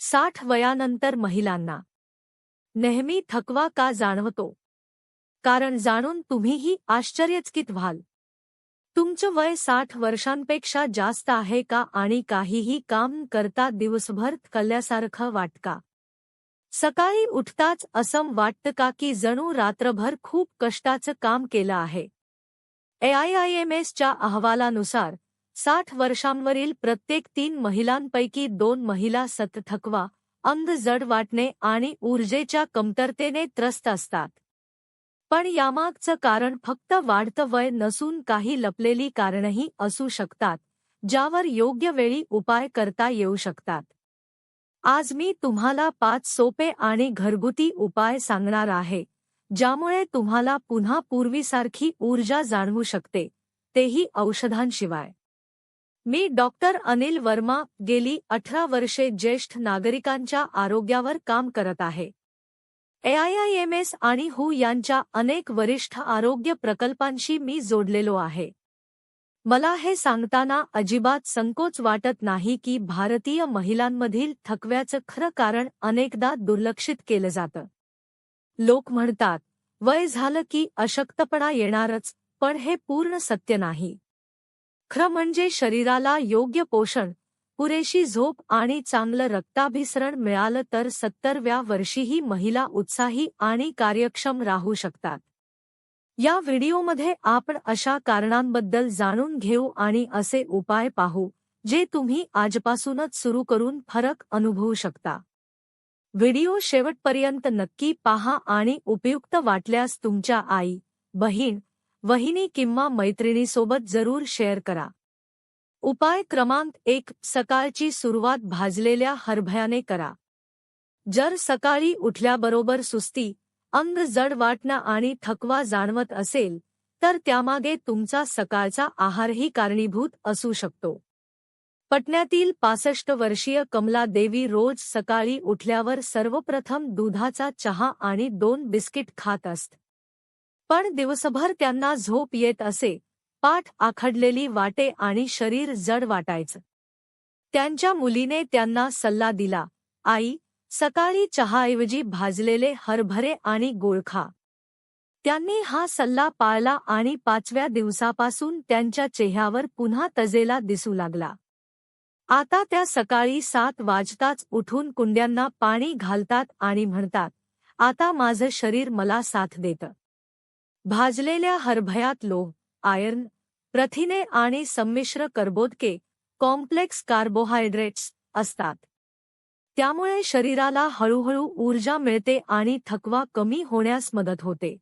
60 वयानंतर महिलांना नेहमी थकवा का जाणवतो? कारण जाणून तुम्हीही आश्चर्यचकित व्हाल. तुमचं वय 60 वर्षांपेक्षा जास्त आहे का आणि काहीही काम करता दिवसभर थकल्यासारखं वाटतं का? सकाळी उठताच असं वाटतं का की जणू रात्रभर खूप कष्टाचं काम केलं आहे? AIIMSच्या अहवालानुसार 60 वर्षांवरील प्रत्येक 3 महिलांपैकी 2 महिला सतत थकवा, अंग जड वाटणे आणि ऊर्जेच्या कमतरतेने त्रस्त असतात. पण यामागचं कारण फक्त वाढतं वय नसून काही लपलेली कारणंही असू शकतात, ज्यावर योग्य वेळी उपाय करता येऊ शकतात. आज मी तुम्हाला 5 सोपे आणि घरगुती उपाय सांगणार आहे, ज्यामुळे तुम्हाला पुन्हा पूर्वीसारखी ऊर्जा जाणवू शकते, तेही औषधांशिवाय. मी डॉक्टर अनिल वर्मा, गेली 18 वर्षे ज्येष्ठ नागरिकांच्या आरोग्यावर काम करत आहे. AIIMS आणि WHO यांच्या अनेक वरिष्ठ आरोग्य प्रकल्पांशी मी जोडलेलो आहे. मला हे सांगताना अजिबात संकोच वाटत नाही की भारतीय महिलांमधील थकव्याचं खरं कारण अनेकदा दुर्लक्षित केलं जातं. लोक म्हणतात, वय झालं की अशक्तपणा येणारच, पण हे पूर्ण सत्य नाही. खरं म्हणजे शरीराला योग्य पोषण, पुरेशी झोप आणि चांगलं रक्ताभिसरण मिळालं तर 70व्या वर्षीही महिला उत्साही आणि कार्यक्षम राहू शकतात. या व्हिडिओमध्ये आपण अशा कारणांबद्दल जाणून घेऊ आणि असे उपाय पाहू, जे तुम्ही आजपासूनच सुरू करून फरक अनुभवू शकता. व्हिडिओ शेवटपर्यंत नक्की पहा आणि उपयुक्त वाटल्यास तुमच्या आई, बहीण, वहिनी किंवा मैत्रिणीसोबत जरूर शेअर करा. उपाय क्रमांक 1, सकाळची सुरुवात भाजलेल्या हरभऱ्याने करा. जर सकाळी उठल्याबरोबर सुस्ती, अंग जड वाटणं आणि थकवा जाणवत असेल, तर त्यामागे तुमचा सकाळचा आहारही कारणीभूत असू शकतो. पटण्यातील 65 वर्षीय कमला देवी रोज सकाळी उठल्यावर सर्वप्रथम दुधाचा चहा आणि 2 बिस्किट खात असत. पण दिवसभर त्यांना झोप येत असे, पाठ आखडलेली वाटे आणि शरीर जड वाटायचं. त्यांच्या मुलीने त्यांना सल्ला दिला, आई, सकाळी चहाऐवजी भाजलेले हरभरे आणि गूळ खा. त्यांनी हा सल्ला पाळला आणि 5व्या दिवसापासून त्यांच्या चेहऱ्यावर पुन्हा तजेला दिसू लागला. आता त्या सकाळी 7 वाजताच उठून कुंड्यांना पाणी घालतात आणि म्हणतात, आता माझं शरीर मला साथ देतं. भाजलेल्या हरभऱ्यात लोह, आयर्न, प्रथिने आणि संमिश्र कर्बोदके, कॉम्प्लेक्स कार्बोहायड्रेट्स असतात. त्यामुळे शरीराला हळूहळू ऊर्जा मिळते आणि थकवा कमी होण्यास मदत होते.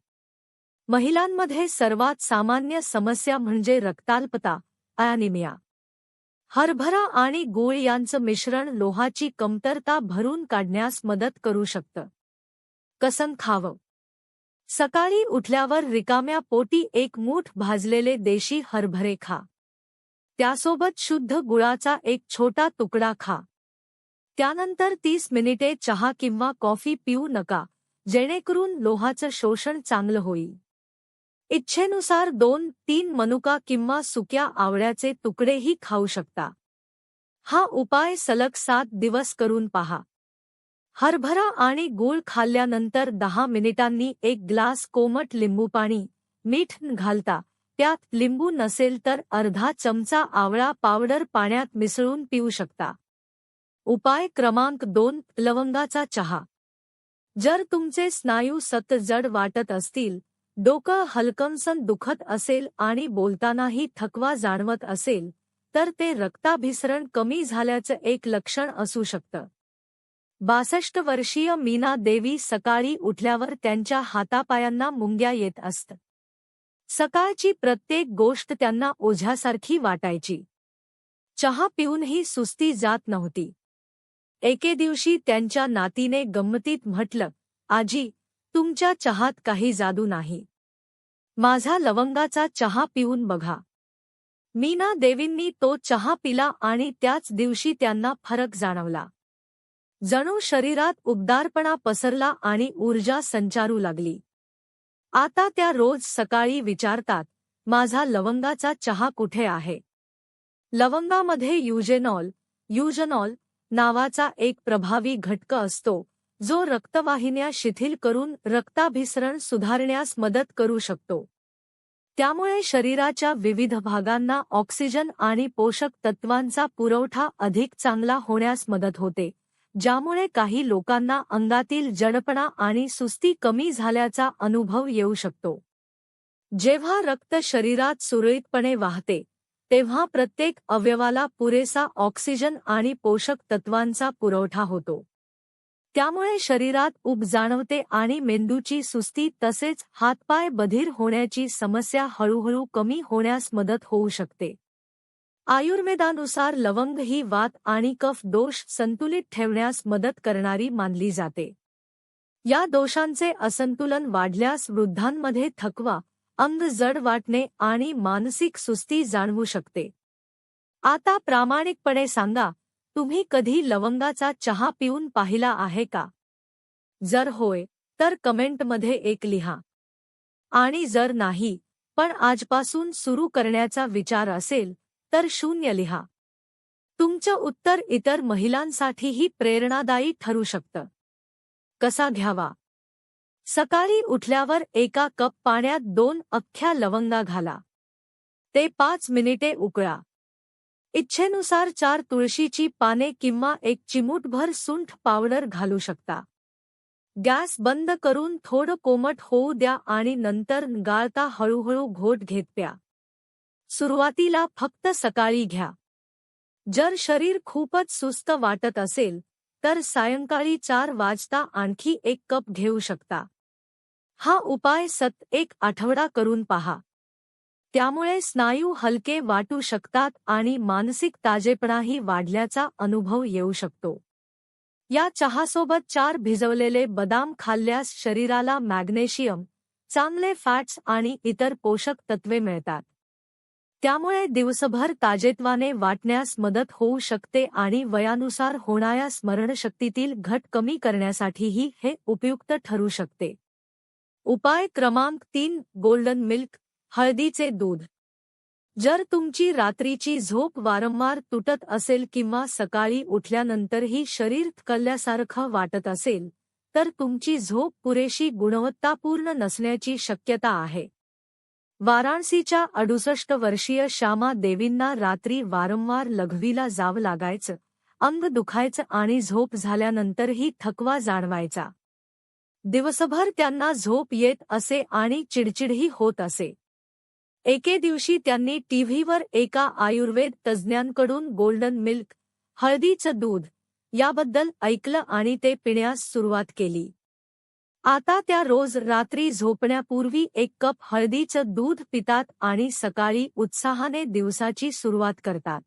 महिलांमध्ये सर्वात सामान्य समस्या म्हणजे रक्ताल्पता, ॲनिमिया. हरभरा आणि गूळ यांचं मिश्रण लोहाची कमतरता भरून काढण्यास मदत करू शकतं. कसं खावं? सकाळी उठल्यावर रिकाम्या पोटी 1 मूठ भाजलेले देशी हरभरे खा. त्यासोबत शुद्ध गुळाचा 1 छोटा तुकडा खा. त्यानंतर 30 मिनिटे चहा किंवा कॉफी पिऊ नका, जेणेकरून लोहाचं शोषण चांगलं होईल. इच्छेनुसार 2-3 मनुका किंवा सुक्या आवळ्याचे तुकडेही खाऊ शकता. हा उपाय सलग 7 दिवस करून पहा. हरभरा आणि गूळ खाल्ल्यानंतर 10 मिनिटांनी 1 ग्लास कोमट लिंबूपाणी, मीठ घालता. त्यात लिंबू नसेल तर अर्धा चमचा आवळा पावडर पाण्यात मिसळून पिऊ शकता. उपाय क्रमांक 2, लवंगाचा चहा. जर तुमचे स्नायू सतत जड वाटत असतील, डोकं हलकंसं दुखत असेल आणि बोलतानाही थकवा जाणवत असेल, तर ते रक्ताभिसरण कमी झाल्याचं एक लक्षण असू शकतं. 62 वर्षीय मीना देवी सकाळी उठल्यावर त्यांच्या हातापायांना मुंग्या येत असत. सकाळची प्रत्येक गोष्ट त्यांना ओझ्यासारखी वाटायची. चहा पिऊनही सुस्ती जात नव्हती. एके दिवशी त्यांच्या नातीने गंमतीत म्हटलं, आजी, तुमच्या चहात काही जादू नाही. माझा लवंगाचा चहा पिऊन बघा. मीना देवींनी तो चहा पिला आणि त्याच दिवशी त्यांना फरक जाणवला. जणू शरीरात उबदारपणा पसरला आणि ऊर्जा संचारू लागली. आता त्या रोज सकाळी विचारतात, माझा लवंगाचा चहा कुठे आहे? लवंगामध्ये युजेनॉल, नावाचा एक प्रभावी घटक असतो जो रक्तवाहिन्या शिथिल करून रक्ताभिसरण सुधारण्यास मदत करू शकतो. त्यामुळे शरीराच्या विविध भागांना ऑक्सिजन आणि पोषक तत्वांचा पुरवठा अधिक चांगला होण्यास मदत होते, ज्यामुळे काही लोकांना अंगातील जडपणा आणि सुस्ती कमी झाल्याचा अनुभव येऊ शकतो. जेव्हा रक्त शरीरात सुरळीतपणे वाहते, तेव्हा प्रत्येक अवयवाला पुरेसा ऑक्सिजन आणि पोषक तत्वांचा पुरवठा होतो. त्यामुळे शरीरात ऊब जाणवते आणि मेंदूची सुस्ती तसेच हातपाय बधीर होण्याची समस्या हळूहळू कमी होण्यास मदत होऊ शकते. आयुर्वेदानुसार लवंग ही वात आणि कफ दोष संतुलित ठेवण्यास मदत करणारी मानली जाते. या दोषांचे असंतुलन वाढल्यास वृद्धांमध्ये थकवा, अंग जड वाटणे आणि मानसिक सुस्ती जाणवू शकते. आता प्रामाणिकपणे सांगा, तुम्ही कधी लवंगाचा चहा पिऊन पाहिला आहे का? जर होय, तर कमेंटमध्ये एक लिहा. आणि जर नाही, पण आजपासून सुरू करण्याचा विचार असेल, तर 0 लिहा. तुमचं उत्तर इतर महिलांसाठीही प्रेरणादायी ठरू शकतं. कसा घ्यावा? सकाळी उठल्यावर एका कप पाण्यात 2 अख्ख्या लवंगा घाला. ते 5 मिनिटे उकळा. इच्छेनुसार 4 तुळशीची पाने किंवा 1 चिमूटभर सुंठ पावडर घालू शकता. गॅस बंद करून थोडं कोमट होऊ द्या आणि नंतर गाळता हळूहळू घोट घेत प्या. सुरुवातीला फक्त सकाळी घ्या. जर शरीर खूपच सुस्त वाटत असेल, तर सायंकाळी 4 वाजता आणखी 1 कप घेऊ शकता. हा उपाय 1 आठवडा करून पहा. त्यामुळे स्नायू हलके वाटू शकतात आणि मानसिक ताजेपणाही वाढल्याचा अनुभव येऊ शकतो. या चहासोबत 4 भिजवलेले बदाम खाल्ल्यास शरीराला मॅग्नेशियम, चांगले फॅट्स आणि इतर पोषक तत्वे मिळतात. त्यामुळे दिवसभर ताजेतवाने वाटण्यास मदत होऊ शकते आणि वयानुसार होणाऱ्या स्मरणशक्तीतील घट कमी करण्यासाठीही हे उपयुक्त ठरू शकते. उपाय क्रमांक 3. गोल्डन मिल्क, हळदीचे दूध. जर तुमची रात्रीची झोप वारंवार तुटत असेल किंवा सकाळी उठल्यानंतरही शरीर थकल्यासारखं वाटत असेल, तर तुमची झोप पुरेशी गुणवत्तापूर्ण नसण्याची शक्यता आहे. वाराणसीच्या 68 वर्षीय श्यामा देवींना रात्री वारंवार लघवीला जावं लागायचं, अंग दुखायचं आणि झोप झाल्यानंतरही थकवा जाणवायचा. दिवसभर त्यांना झोप येत असे आणि चिडचिडही होत असे. एके दिवशी त्यांनी टीव्हीवर एका आयुर्वेद तज्ज्ञांकडून गोल्डन मिल्क, हळदीचं दूध याबद्दल ऐकलं आणि ते पिण्यास सुरुवात केली. आता त्या रोज रात्री झोपण्यापूर्वी 1 कप हळदीचं दूध पितात आणि सकाळी उत्साहाने दिवसाची सुरुवात करतात.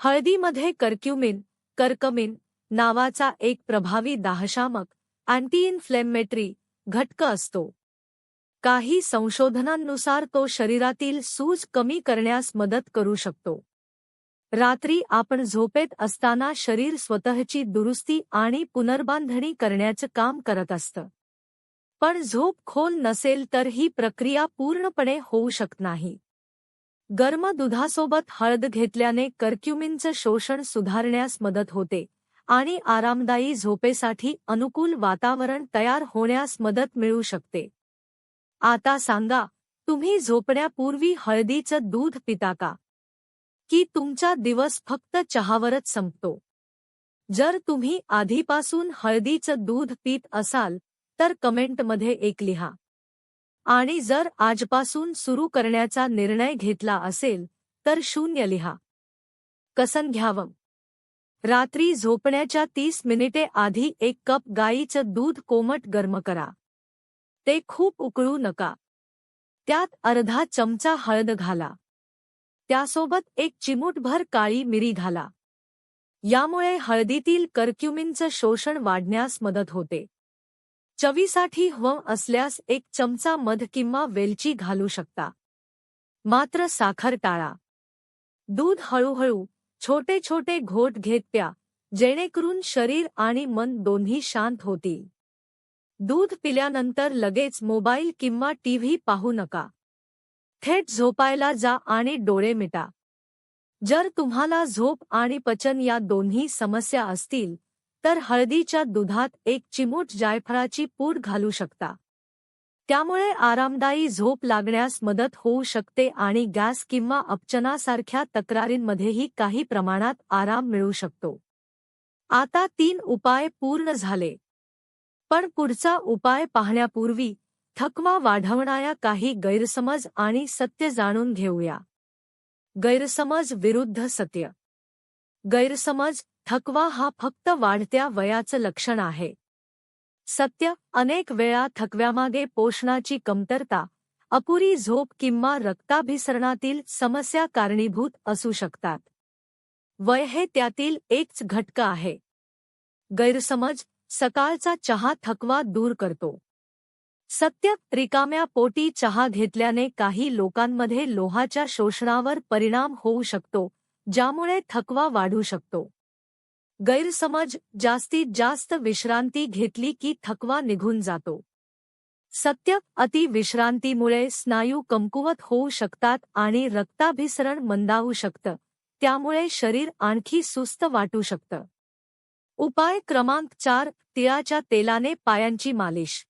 हळदीमध्ये कर्क्युमिन नावाचा एक प्रभावी दाहशामक, अँटी इन्फ्लेमेटरी घटक असतो. काही संशोधनांनुसार तो शरीरातील सूज कमी करण्यास मदत करू शकतो. रात्री आपण झोपेत असताना शरीर स्वतःची दुरुस्ती आणि पुनर्बांधणी करण्याचं काम करत असतं. पण झोप खोल नसेल तर ही प्रक्रिया पूर्णपणे होऊ शकत नाही. गरम दुधासोबत हळद घेतल्याने कर्क्युमिनचं शोषण सुधारण्यास मदत होते आणि आरामदायी झोपेसाठी अनुकूल वातावरण तयार होण्यास मदत मिळू शकते. आता सांगा, तुम्ही झोपण्यापूर्वी हळदीचं दूध पिता का? की तुमचा दिवस फक्त चहावरच संपतो? जर तुम्ही आधीपासून हळदीचं दूध पीत असाल, तर कमेंटमध्ये 1 लिहा. आणि जर आजपासून सुरू करण्याचा निर्णय घेतला असेल, तर 0 लिहा. कसं घ्यावं? रात्री झोपण्याच्या 30 मिनिटे आधी 1 कप गाईचं दूध कोमट गरम करा. ते खूप उकळू नका. त्यात अर्धा चमचा हळद घाला. त्यासोबत 1 चिमूटभर काळी मिरी घाला. यामुळे हळदीतील कर्क्युमिनचं शोषण वाढण्यास मदत होते. चवीसाठी हवं असल्यास 1 चमचा मध किंवा वेलची घालू शकता. मात्र साखर टाळा. दूध हळूहळू, छोटे छोटे घोट घेत प्या, जेणेकरून शरीर आणि मन दोन्ही शांत होतील. दूध पिल्यानंतर लगेच मोबाईल किंवा टीव्ही पाहू नका. थेट झोपायला जा आणि डोळे मिटा. जर तुम्हाला झोप आणि पचन या दोन्ही समस्या असतील तर हळदीच्या दुधात 1 चिमूट जायफळाची पूड घालू शकता. त्यामुळे आरामदायी झोप लागण्यास मदत होऊ शकते आणि गॅस किंवा अपचनासारख्या तक्रारींमध्येही काही प्रमाणात आराम मिळू शकतो. आता 3 उपाय पूर्ण झाले. पण पुढचा उपाय पाहण्यापूर्वी थकवा वाढवणाऱ्या काही गैरसमज आणि सत्य जाणून घेऊया. गैरसमज विरुद्ध सत्य. गैरसमज: थकवा हा फक्त वाढत्या वयाचं लक्षण आहे. सत्य: अनेक वेळा थकव्यामागे पोषणाची कमतरता, अपुरी झोप किंवा रक्ताभिसरणातील समस्या कारणीभूत असू शकतात. वय हे त्यातील एकच घटक आहे. गैरसमज: सकाळचा चहा थकवा दूर करतो. सत्य: रिकाम्या पोटी चहा घेतल्याने काही लोकांमध्ये लोहाच्या शोषणावर परिणाम होऊ शकतो, ज्यामुळे थकवा वाढू शकतो. गैरसमज: जास्तीत जास्त विश्रांती घेतली की थकवा निघून जातो. सत्य: अति विश्रांतीमुळे स्नायू कमकुवत होऊ शकतात आणि रक्ताभिसरण मंदावू शकतं, त्यामुळे शरीर आणखी सुस्त वाटू शकतं. उपाय क्रमांक 4: तिळाच्या तेलाने पायांची मालिश.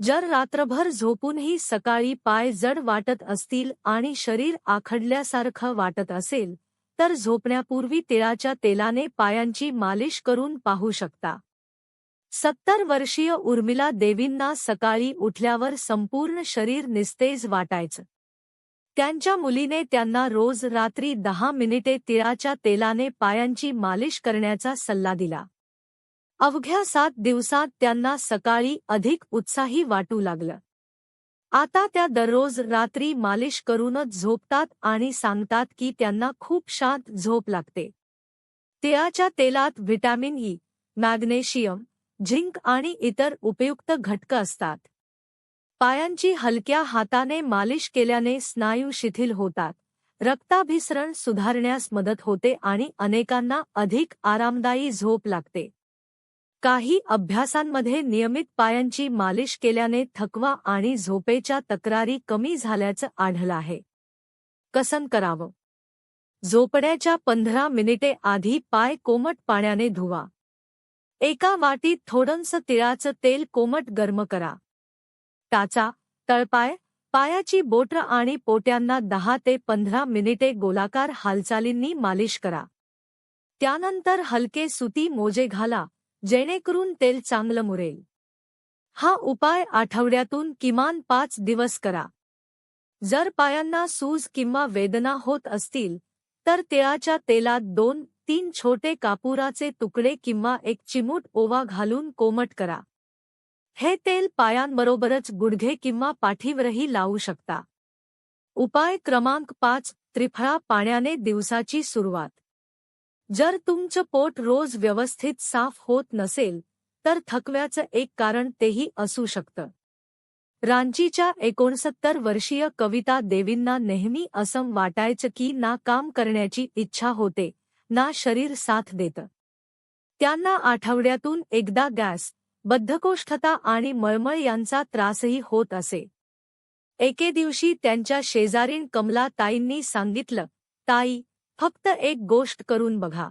जर रात्रभर झोपूनही सकाळी पाय जड वाटत असतील आणि शरीर आखडल्यासारखं वाटत असेल तर झोपण्यापूर्वी तिळाच्या तेलाने पायांची मालिश करून पाहू शकता. 70 वर्षीय उर्मिला देवींना सकाळी उठल्यावर संपूर्ण शरीर निस्तेज वाटायचं. त्यांच्या मुलीने त्यांना रोज रात्री 10 मिनिटे तिळाच्या तेलाने पायांची मालिश करण्याचा सल्ला दिला. अवघ्या 7 दिवसात त्यांना सकाळी अधिक उत्साही वाटू लागलं. आता त्या दररोज रात्री मालिश करूनच झोपतात आणि सांगतात की त्यांना खूप शांत झोप लागते. तिळाच्या तेलात व्हिटॅमिन ई, मॅग्नेशियम, झिंक आणि इतर उपयुक्त घटक असतात. पायांची हलक्या हाताने मालिश केल्याने स्नायू शिथिल होतात, रक्ताभिसरण सुधारण्यास मदत होते आणि अनेकांना अधिक आरामदायी झोप लागते. काही अभ्यासांमध्ये नियमित पायांची मालिश केल्याने थकवा आणि झोपेच्या तक्रारी कमी झाल्याचं आढळलं आहे. कसं करावं? झोपण्याच्या 15 मिनिटे आधी पाय कोमट पाण्याने धुवा. एका वाटीत थोडंसं तिळाचं तेल कोमट गरम करा. टाचा, तळपाय, पायाची बोटं आणि पोट्यांना 10 ते 15 मिनिटे गोलाकार हालचालींनी मालिश करा. त्यानंतर हलके सुती मोजे घाला, जेणेकरून तेल चांगलं मुरेल. हा उपाय आठवड्यातून किमान 5 दिवस करा. जर पायांना सूज किंवा वेदना होत असतील तर तिळाच्या तेलात 2-3 छोटे कापुराचे तुकडे किंवा 1 चिमूट ओवा घालून कोमट करा. हे तेल पायांबरोबरच गुडघे किंवा पाठीवरही लावू शकता. उपाय क्रमांक 5: त्रिफळा पाण्याने दिवसाची सुरुवात. जर तुमचं पोट रोज व्यवस्थित साफ होत नसेल तर थकव्याचं एक कारण तेही असू शकतं. रांचीच्या 69 वर्षीय कविता देवींना नेहमी असं वाटायचं की ना काम करण्याची इच्छा होते, ना शरीर साथ देतं. त्यांना आठवड्यातून एकदा गॅस, बद्धकोष्ठता आणि मळमळ यांचा त्रासही होत असे. एके दिवशी त्यांच्या शेजारीण कमला ताईंनी सांगितलं, "ताई, फक्त एक गोष्ट करून बघा."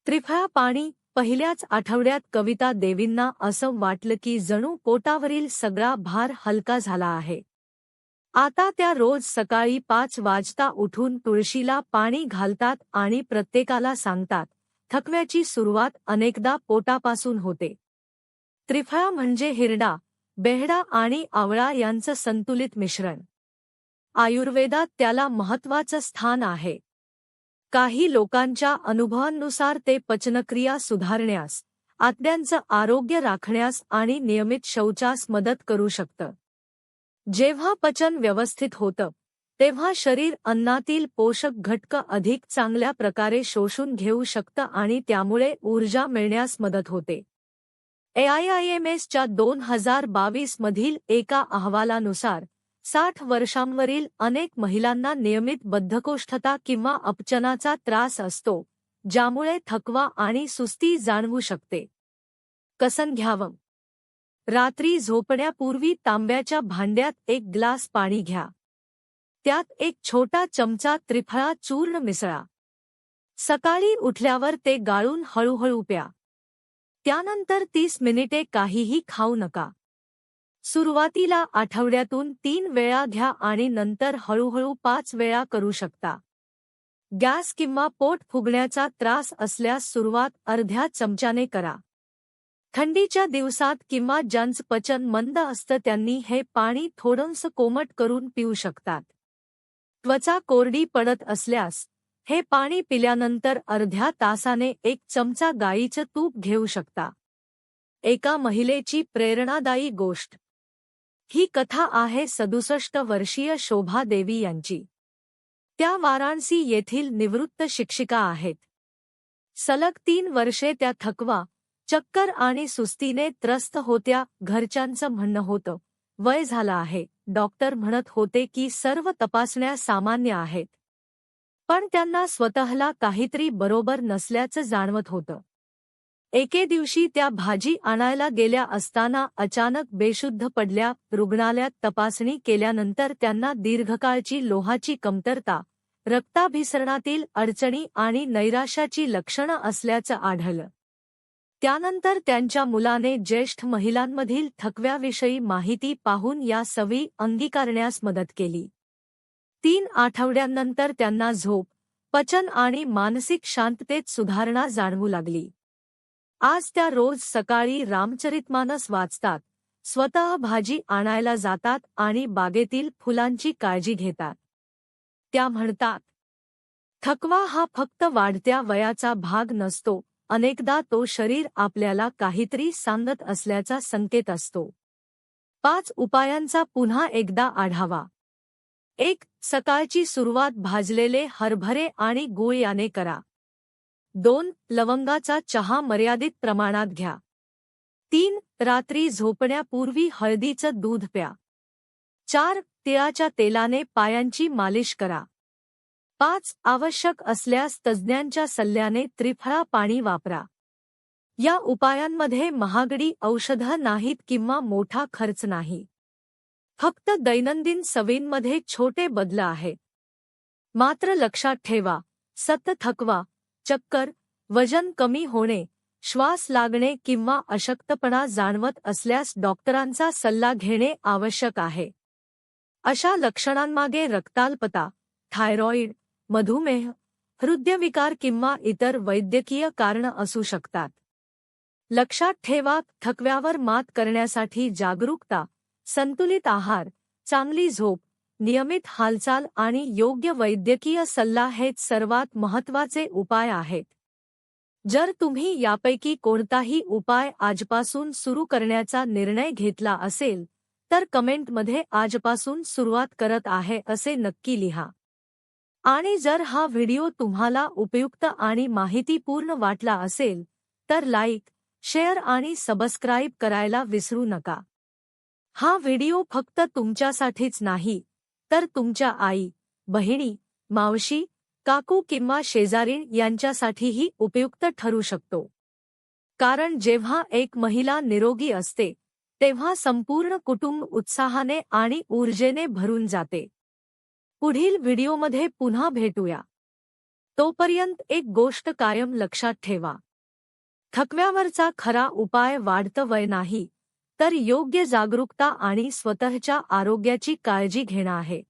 त्रिफळा पाणी. पहिल्याच आठवड्यात कविता देवींना असं वाटलं की जणू पोटावरील सगळा भार हलका झाला आहे. आता त्या रोज सकाळी 5 वाजता उठून तुळशीला पाणी घालतात आणि प्रत्येकाला सांगतात, थकव्याची सुरुवात अनेकदा पोटापासून होते. त्रिफळा म्हणजे हिरडा, बेहडा आणि आवळा यांचं संतुलित मिश्रण. आयुर्वेदात त्याला महत्त्वाचं स्थान आहे. काही लोकांच्या अनुभवांनुसार ते पचनक्रिया सुधारण्यास, आतड्यांचं आरोग्य राखण्यास आणि नियमित शौचास मदत करू शकतं. जेव्हा पचन व्यवस्थित होतं तेव्हा शरीर अन्नातील पोषक घटक अधिक चांगल्या प्रकारे शोषून घेऊ शकतं आणि त्यामुळे ऊर्जा मिळण्यास मदत होते. AIIMSच्या 2022 मधील एका अहवालानुसार 60 वर्षांवरील अनेक महिलांना नियमित बद्धकोष्ठता किंवा अपचनाचा त्रास असतो, ज्यामुळे थकवा आणि सुस्ती जाणवू शकते. कसं घ्यावं? रात्री झोपण्यापूर्वी तांब्याच्या भांड्यात 1 ग्लास पाणी घ्या. त्यात एक छोटा चमचा त्रिफळा चूर्ण मिसळा. सकाळी उठल्यावर ते गाळून हळूहळू प्या. त्यानंतर 30 मिनिटे काहीही खाऊ नका. सुरुवातीला आठवड्यातून 3 वेळा घ्या आणि नंतर हळूहळू 5 वेळा करू शकता. गॅस किंवा पोट फुगण्याचा त्रास असल्यास सुरुवात अर्ध्या चमच्याने करा. थंडीच्या दिवसात किंवा ज्यांचं पचन मंद असतं त्यांनी हे पाणी थोडंसं कोमट करून पिऊ शकतात. त्वचा कोरडी पडत असल्यास हे पाणी पिल्यानंतर अर्ध्या तासाने 1 चमचा गाईचं तूप घेऊ शकता. एका महिलेची प्रेरणादायी गोष्ट. ही कथा आहे 67 वर्षीय शोभा देवी यांची. त्या वाराणसी येथील निवृत्त शिक्षिका आहेत. सलग 3 वर्षे त्या थकवा, चक्कर आणि सुस्तीने त्रस्त होत्या. घरच्यांचं म्हणणं होतं, वय झालं आहे. डॉक्टर म्हणत होते की सर्व तपासण्या सामान्य आहेत. पण त्यांना स्वतःला काहीतरी बरोबर नसल्याचं जाणवत होतं. एके दिवशी त्या भाजी आणायला गेल्या असताना अचानक बेशुद्ध पडल्या. रुग्णालयात तपासणी केल्यानंतर त्यांना दीर्घकाळची लोहाची कमतरता, रक्ताभिसरणातील अडचणी आणि नैराश्याची लक्षणं असल्याचं आढळलं. त्यानंतर त्यांच्या मुलाने ज्येष्ठ महिलांमधील थकव्याविषयी माहिती पाहून या सवयी अंगीकारण्यास मदत केली. 3 आठवड्यांनंतर त्यांना झोप, पचन आणि मानसिक शांततेत सुधारणा जाणवू लागली. आज त्या रोज सकाळी रामचरितमानस वाचतात, स्वतः भाजी आणायला जातात आणि बागेतील फुलांची काळजी घेतात. त्या म्हणतात, थकवा हा फक्त वाढत्या वयाचा भाग नसतो, अनेकदा तो शरीर आपल्याला काहीतरी सांगत असल्याचा संकेत असतो. 5 उपायांचा पुन्हा एकदा आढावा. 1. सकाळची सुरुवात भाजलेले हरभरे आणि गूळ याने करा. 2. लवंगाचा चहा मर्यादित प्रमाणात घ्या. 3. रात्री झोपण्यापूर्वी हळदीचं दूध प्या. 4. तिळाच्या तेलाने पायांची मालिश करा. 5. आवश्यक असल्यास तज्ज्ञांच्या सल्ल्याने त्रिफळा पाणी वापरा. या उपायांमध्ये महागडी औषधं नाहीत किंवा मोठा खर्च नाही. फक्त दैनंदिन सवयींमध्ये छोटे बदल आहेत. मात्र लक्षात ठेवा, सतत थकवा, चक्कर, वजन कमी होणे, श्वास लागणे किंवा अशक्तपणा जाणवत असल्यास डॉक्टरांचा सल्ला घेणे आवश्यक आहे. अशा लक्षणांमागे रक्ताल्पता, थायरॉईड, मधुमेह, हृदयविकार किंवा इतर वैद्यकीय कारणं असू शकतात. लक्षात ठेवा, थकव्यावर मात करण्यासाठी जागरूकता, संतुलित आहार, चांगली झोप, नियमित हालचाल आणि योग्य वैद्यकीय सल्ला हेच सर्वात महत्त्वाचे उपाय आहेत. जर तुम्ही यापैकी कोणताही उपाय आजपासून सुरू करण्याचा निर्णय घेतला असेल, तर कमेंटमध्ये आजपासून सुरुवात करत आहे असे नक्की लिहा. आणि जर हा व्हिडिओ तुम्हाला उपयुक्त आणि माहितीपूर्ण वाटला असेल, तर लाईक, शेअर आणि सबस्क्राईब करायला विसरू नका. हा व्हिडिओ फक्त तुमच्यासाठीच नाही, तर तुमच्या आई, बहिणी, मावशी, काकू किंवा शेजारीण यांच्यासाठीही उपयुक्त ठरू शकतो. कारण जेव्हा एक महिला निरोगी असते, तेव्हा संपूर्ण कुटुंब उत्साहाने आणि ऊर्जेने भरून जाते. पुढील व्हिडिओमध्ये पुन्हा भेटूया. तोपर्यंत एक गोष्ट कायम लक्षात ठेवा. थकव्यावरचा खरा उपाय वाढतं वय नाही, तर योग्य जागरूकता आणि स्वतःच्या आरोग्याची काळजी घेणं आहे.